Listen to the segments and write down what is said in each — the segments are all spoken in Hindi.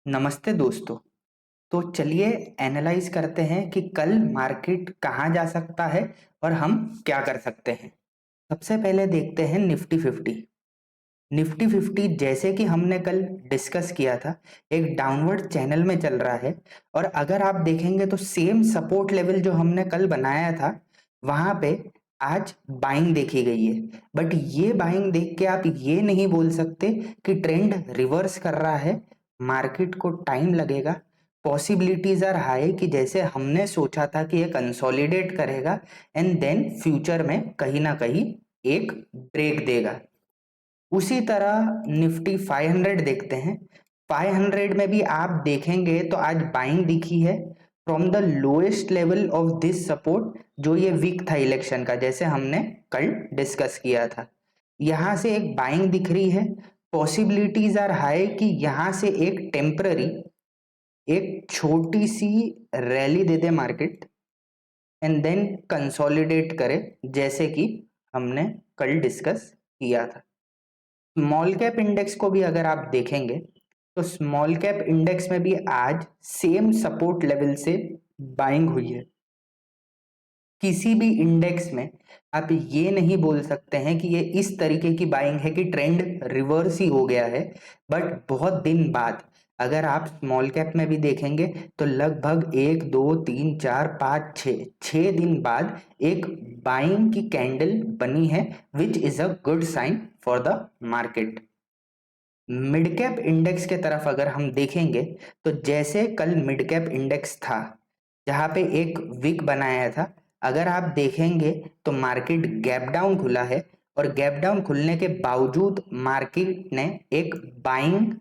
नमस्ते दोस्तों। तो चलिए एनालाइज करते हैं कि कल मार्केट कहाँ जा सकता है और हम क्या कर सकते हैं। सबसे पहले देखते हैं निफ्टी 50। निफ्टी 50 जैसे कि हमने कल डिस्कस किया था, एक डाउनवर्ड चैनल में चल रहा है। और अगर आप देखेंगे तो सेम सपोर्ट लेवल जो हमने कल बनाया था, वहां पे आज बाइंग देखी गई है। बट ये बाइंग देख के आप ये नहीं बोल सकते कि ट्रेंड रिवर्स कर रहा है। मार्केट को टाइम लगेगा। पॉसिबिलिटीज आर हाई कि जैसे हमने सोचा था कि ये कंसोलिडेट करेगा एंड देन फ्यूचर में कहीं ना कहीं एक ब्रेक देगा। उसी तरह निफ्टी 500 देखते हैं। 500 में भी आप देखेंगे तो आज बाइंग दिखी है from the lowest level of this support, जो ये वीक था इलेक्शन का, जैसे हमने कल डिस्कस किया था। यहां से एक बाइंग दिख रही है। पॉसिबिलिटीज आर हाई कि यहां से एक टेम्पररी, एक छोटी सी रैली दे दे मार्केट एंड देन कंसोलिडेट करे, जैसे कि हमने कल डिस्कस किया था। स्मॉल कैप इंडेक्स को भी अगर आप देखेंगे तो स्मॉल कैप इंडेक्स में भी आज सेम सपोर्ट लेवल से बाइंग हुई है। किसी भी इंडेक्स में आप ये नहीं बोल सकते हैं कि ये इस तरीके की बाइंग है कि ट्रेंड रिवर्स ही हो गया है। बट बहुत दिन बाद अगर आप स्मॉल कैप में भी देखेंगे तो लगभग 1 2 3 4 5 6 दिन बाद एक बाइंग की कैंडल बनी है, which is a good sign for the market. Mid cap index के तरफ अगर हम देखेंगे तो जैसे कल मिड कैप इंडेक्स था, जहां पे एक विक बनाया था, अगर आप देखेंगे तो मार्केट गैप डाउन खुला है। और गैप डाउन खुलने के बावजूद मार्केट ने एक बाइंग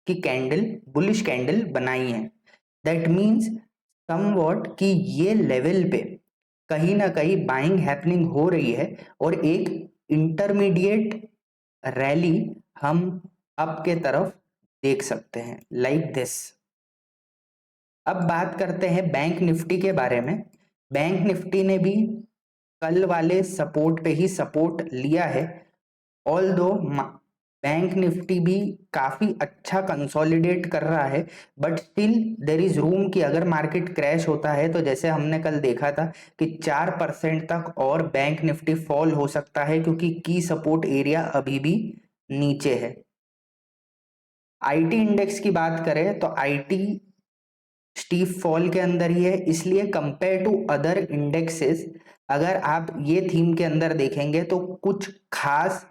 की कैंडल, बुलिश कैंडल बनाई है। दैट मीन्स समवॉट कि ये लेवल पे कहीं ना कहीं बाइंग हैपनिंग हो रही है और एक इंटरमीडिएट रैली हम अप के तरफ देख सकते हैं, लाइक दिस। अब बात करते हैं बैंक निफ्टी के बारे में। बैंक निफ्टी ने भी कल वाले सपोर्ट पे ही सपोर्ट लिया है। ऑल दो बैंक निफ्टी भी काफी अच्छा कंसोलिडेट कर रहा है, but still there is room कि अगर मार्केट क्रैश होता है तो जैसे हमने कल देखा था कि 4% तक और बैंक निफ्टी फॉल हो सकता है, क्योंकि की सपोर्ट एरिया अभी भी नीचे है। आईटी इंडेक्स की बात करें तो आईटी स्टीप फॉल के अंदर ही है, इसलिए कंपेयर टू अदर इंडेक्सेस अगर आप ये थीम के अंदर देखेंगे तो कुछ खास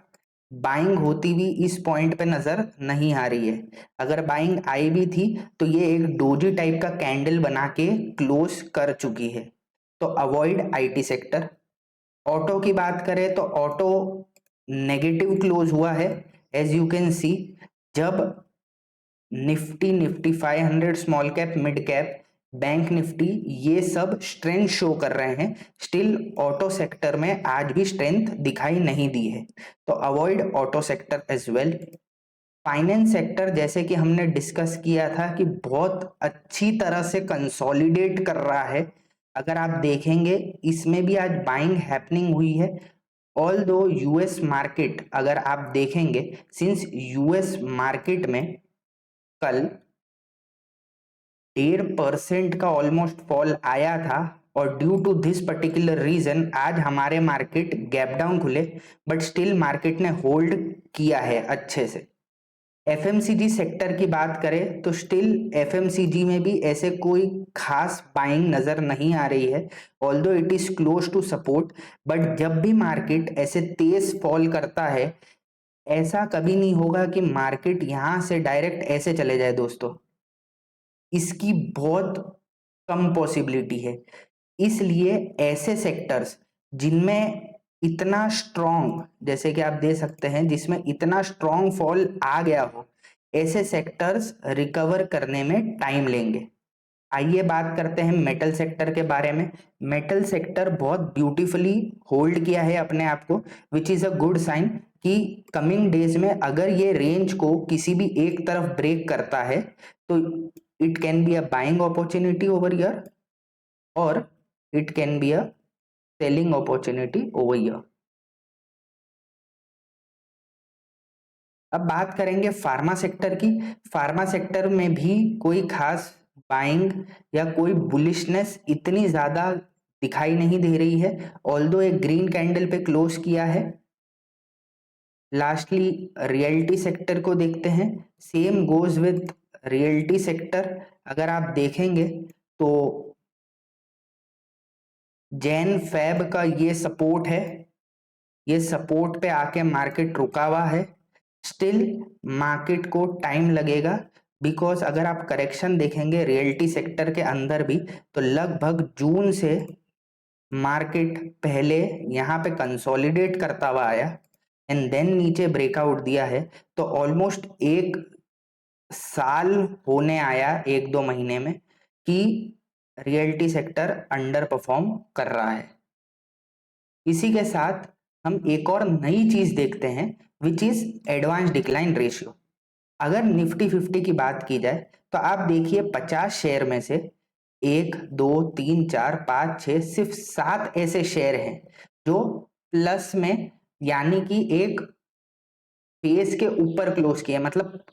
बाइंग होती भी इस पॉइंट पे नजर नहीं आ रही है। अगर बाइंग आई भी थी तो ये एक डोजी टाइप का कैंडल बना के क्लोज कर चुकी है। तो अवॉइड आईटी सेक्टर। ऑटो की बात करें तो ऑटो नेगेटिव क्लोज हुआ है। एज यू कैन सी, जब Nifty, Nifty 500, small cap, mid cap, bank Nifty, ये सब स्ट्रेंथ शो कर रहे हैं, स्टिल ऑटो सेक्टर में आज भी स्ट्रेंथ दिखाई नहीं दी है। तो avoid auto sector as well. Finance sector जैसे कि हमने डिस्कस किया था कि बहुत अच्छी तरह से कंसोलिडेट कर रहा है। अगर आप देखेंगे इसमें भी आज बाइंग हैपनिंग हुई है। ऑल दो यूएस मार्केट अगर आप देखेंगे, सिंस यूएस मार्केट में कल 1.5% का ऑलमोस्ट फॉल आया था, और due to this particular reason आज हमारे मार्केट गैप डाउन खुले, बट स्टिल मार्केट ने होल्ड किया है अच्छे से। एफएमसीजी सेक्टर की बात करें तो स्टिल एफएमसीजी में भी ऐसे कोई खास बाइंग नजर नहीं आ रही है, although it is close to support. But जब भी मार्केट ऐसे तेज फॉल करता है, ऐसा कभी नहीं होगा कि मार्केट यहां से डायरेक्ट ऐसे चले जाए दोस्तों। इसकी बहुत कम पॉसिबिलिटी है। इसलिए ऐसे सेक्टर्स जिनमें इतना स्ट्रॉन्ग, जैसे कि आप दे सकते हैं, जिसमें इतना स्ट्रॉन्ग फॉल आ गया हो, ऐसे सेक्टर्स रिकवर करने में टाइम लेंगे। आइए बात करते हैं मेटल सेक्टर के बारे में। मेटल सेक्टर बहुत ब्यूटीफुली होल्ड किया है अपने आप को, which is a good sign कि कमिंग डेज में अगर ये रेंज को किसी भी एक तरफ ब्रेक करता है तो it can be a buying opportunity over year, और it can be a selling opportunity over year. अब बात करेंगे फार्मा सेक्टर की। फार्मा सेक्टर में भी कोई खास बाइंग या कोई बुलिशनेस इतनी ज्यादा दिखाई नहीं दे रही है, ऑल्दो एक ग्रीन कैंडल पे क्लोज किया है। लास्टली रियल्टी सेक्टर को देखते हैं। Same goes with realty sector. अगर आप देखेंगे तो जैन फैब का ये सपोर्ट है, ये सपोर्ट पे आके मार्केट रुका हुआ है। स्टिल मार्केट को टाइम लगेगा, बिकॉज अगर आप करेक्शन देखेंगे रियल्टी सेक्टर के अंदर भी, तो लगभग जून से मार्केट पहले यहाँ पे कंसोलिडेट करता हुआ आया एंड देन नीचे ब्रेकआउट दिया है। तो ऑलमोस्ट एक साल होने आया 1-2 महीने में कि रियल्टी सेक्टर अंडर परफॉर्म कर रहा है। इसी के साथ हम एक और नई चीज देखते हैं which is advance decline ratio. अगर निफ्टी 50 की बात की जाए तो आप देखिए 50 शेयर में से 1 2 3 4 5 6 सिर्फ 7 ऐसे शेयर हैं जो प्लस में, यानी कि एक फेस के ऊपर क्लोज किए, मतलब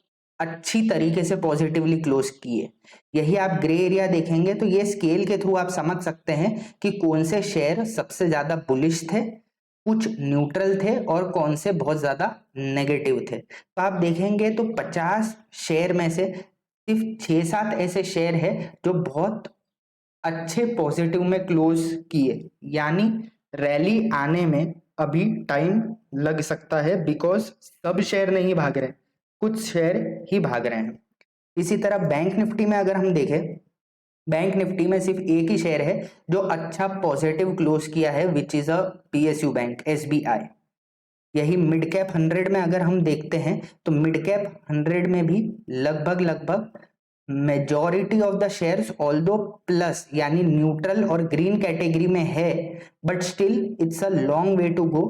अच्छी तरीके से पॉजिटिवली क्लोज किए। यही आप ग्रे एरिया देखेंगे तो ये स्केल के थ्रू आप समझ सकते हैं कि कौन से शेयर सबसे ज्यादा बुलिश थे, कुछ न्यूट्रल थे और कौन से बहुत ज्यादा नेगेटिव थे। तो आप देखेंगे तो 50 शेयर में से सिर्फ 6-7 ऐसे शेयर है जो बहुत अच्छे पॉजिटिव में क्लोज किए, यानी रैली आने में अभी टाइम लग सकता है, बिकॉज सब शेयर नहीं भाग रहे, कुछ शेयर ही भाग रहे हैं। इसी तरह बैंक निफ्टी में अगर हम देखें, बैंक निफ्टी में सिर्फ एक ही शेयर है जो अच्छा पॉजिटिव क्लोज किया है, which is a PSU bank, SBI. यही मिड कैप 100 में अगर हम देखते हैं तो मिड कैप 100 में भी लगभग majority of the shares although plus यानी न्यूट्रल और ग्रीन कैटेगरी में है, but still it's a long way to go.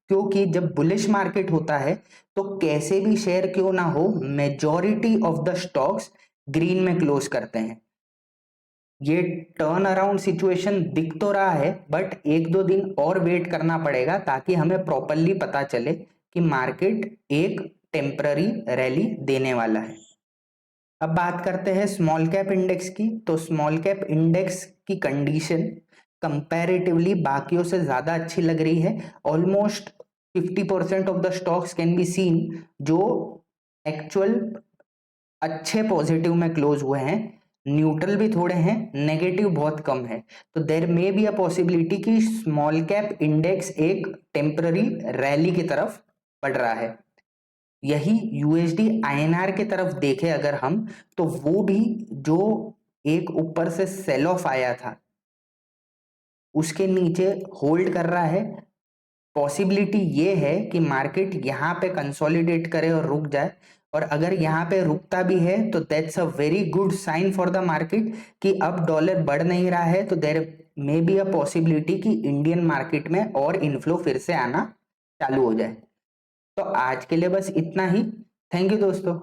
क्योंकि जब बुलिश मार्केट होता है तो कैसे भी शेयर क्यों ना हो, majority of the stocks green में क्लोज करते हैं। ये टर्न अराउंड सिचुएशन दिख तो रहा है, बट 1-2 दिन और वेट करना पड़ेगा ताकि हमें प्रॉपरली पता चले कि मार्केट एक टेम्पररी रैली देने वाला है। अब बात करते हैं स्मॉल कैप इंडेक्स की। तो स्मॉल कैप इंडेक्स की कंडीशन कंपैरेटिवली बाकियों से ज्यादा अच्छी लग रही है। Almost 50% of the stocks can be seen जो एक्चुअल अच्छे पॉजिटिव में क्लोज हुए हैं, न्यूट्रल भी थोड़े हैं, नेगेटिव बहुत कम है। तो there may be a possibility कि स्मॉल कैप इंडेक्स एक टेम्पररी रैली की तरफ बढ़ रहा है। यही यूएसडी आईएनआर की तरफ देखे अगर हम, तो वो भी जो एक ऊपर से सेल ऑफ आया था उसके नीचे होल्ड कर रहा है। पॉसिबिलिटी ये है कि मार्केट यहाँ पे कंसोलिडेट करे और रुक जाए, और अगर यहाँ पे रुकता भी है तो that's a very good sign for the market कि अब डॉलर बढ़ नहीं रहा है, तो there may be a possibility कि इंडियन मार्केट में और इनफ्लो फिर से आना चालू हो जाए। तो आज के लिए बस इतना ही। थैंक यू दोस्तों।